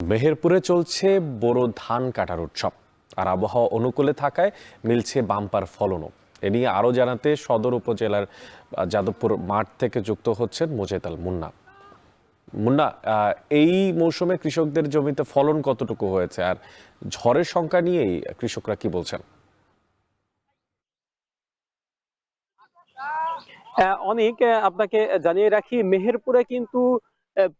মেহেরপুরে চলছে বোরো ধান কাটার উৎসব, আর আবহাওয়া অনুকূলে থাকায় মিলছে বাম্পার ফলনও। এ নিয়ে আরও জানাতে সদর উপজেলার যাদবপুর মাঠ থেকে যুক্ত হচ্ছেন মোজেতাল মুন্না। মুন্না, এই মৌসুমে কৃষকদের জমিতে ফলন কতটুকু হয়েছে, আর ঝড়ের সংখ্যা নিয়েই কৃষকরা কি বলছেন? অনেক আপনাকে জানিয়ে রাখি, মেহেরপুরে কিন্তু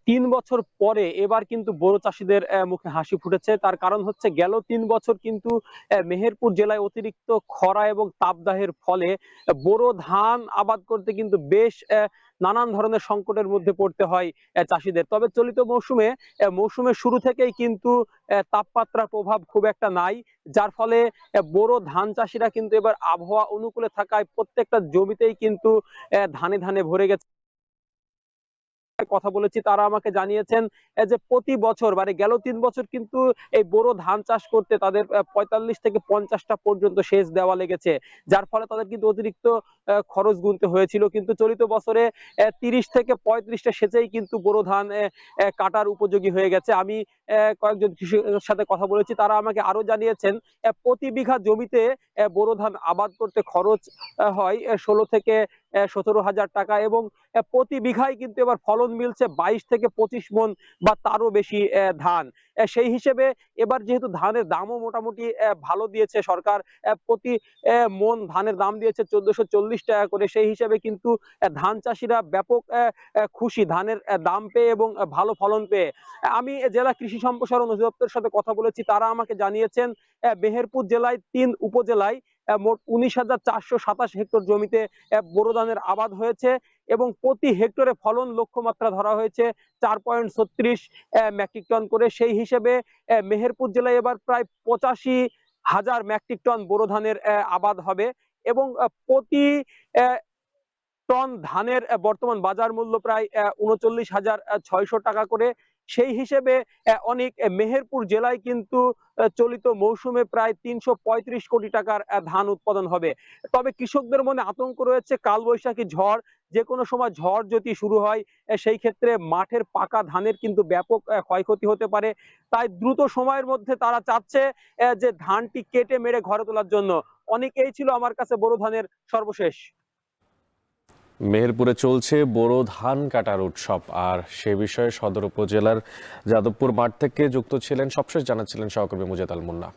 ৩ বছর পরে এবার কিন্তু বোরো চাষীদের মুখে হাসি ফুটেছে। তার কারণ হচ্ছে গেল ৩ বছর কিন্তু মেহেরপুর জেলায় অতিরিক্ত খরা এবং তাপদাহের ফলে বোরো ধান আবাদ করতে কিন্তু বেশ নানান ধরনের সংকটের মধ্যে পড়তে হয় চাষীদের। তবে চলিত মৌসুমের শুরু থেকেই কিন্তু তাপমাত্রার প্রভাব খুব একটা নাই, যার ফলে বোরো ধান চাষীরা কিন্তু এবার আবহাওয়া অনুকূলে থাকায় প্রত্যেকটা জমিতেই কিন্তু ধানে ধানে ভরে গেছে। কথা বলেছি, তারা আমাকে জানিয়েছেন যে প্রতি বছর মানে গেল ৩ বছর কিন্তু এই বোরো ধান চাষ করতে তাদের ৪৫ থেকে ৫০টা পর্যন্ত সেচ দেওয়া লেগেছে, যার ফলে তাদের কিন্তু অতিরিক্ত খরচ গুনতে হয়েছিল। কিন্তু চলিত বছরে ৩০ থেকে ৩৫টা সেচেই কিন্তু বোরো ধান কাটার উপযোগী হয়ে গেছে। আমি কয়েকজন কৃষকের সাথে কথা বলেছি, তারা আমাকে আরো জানিয়েছেন প্রতি বিঘা জমিতে বোরো ধান আবাদ করতে খরচ হয় ১৬ থেকে ১৭,০০০ টাকা, এবং প্রতি বিঘায় কিন্তু এবার ফলন মিলছে ২২ থেকে ২৫ মন বা তারও বেশি ধান। সেই হিসেবে এবার যেহেতু ধানের দামও মোটামুটি ভালো দিয়েছে সরকার, প্রতি মন ধানের দাম দিয়েছে ১৪৪০ টাকা করে। সেই হিসেবে কিন্তু ধান চাষিরা ব্যাপক খুশি ধানের দাম পেয়ে এবং ভালো ফলন পেয়ে। আমি জেলা কৃষি সম্প্রসারণ অধিদপ্তরের সাথে কথা বলেছি, তারা আমাকে জানিয়েছেন মেহেরপুর জেলায় ৩ উপজেলায় মোট ১৯,৪২৭ হেক্টর জমিতে বোরো ধানের আবাদ হয়েছে, এবং প্রতি হেক্টরে ফলন লক্ষ্যমাত্রা ধরা হয়েছে ৪.৩৬ মেট্রিক টন করে। সেই হিসেবে মেহেরপুর জেলায় এবার প্রায় ৮৫,০০০ মেট্রিক টন বোরো ধানের আবাদ হবে, এবং প্রতি টন ধানের বর্তমান বাজার মূল্য প্রায় ৩৯,৬০০ টাকা করে। সেই হিসেবে অনেক মেহেরপুর জেলায় কিন্তু চলিত মৌসুমে প্রায় ৩৩৫ কোটি টাকার ধান উৎপাদন হবে। তবে কৃষকদের মনে আতঙ্ক রয়েছে, কালবৈশাখী ঝড়, যে কোনো সময় ঝড় যদি শুরু হয় সেই ক্ষেত্রে মাঠের পাকা ধানের কিন্তু ব্যাপক ক্ষয়ক্ষতি হতে পারে। তাই দ্রুত সময়ের মধ্যে তারা চাচ্ছে যে ধানটি কেটে মেরে ঘরে তোলার জন্য। অনেকেই ছিল আমার কাছে বোরো ধানের সর্বশেষ। মেহেরপুরে চলছে বোরো ধান কাটার উৎসব, আর সে বিষয়ে সদর উপজেলার যাদবপুর মাঠ থেকে যুক্ত ছিলেন, সবশেষ জানাচ্ছিলেন সহকর্মী মোজেতাল মুন্না।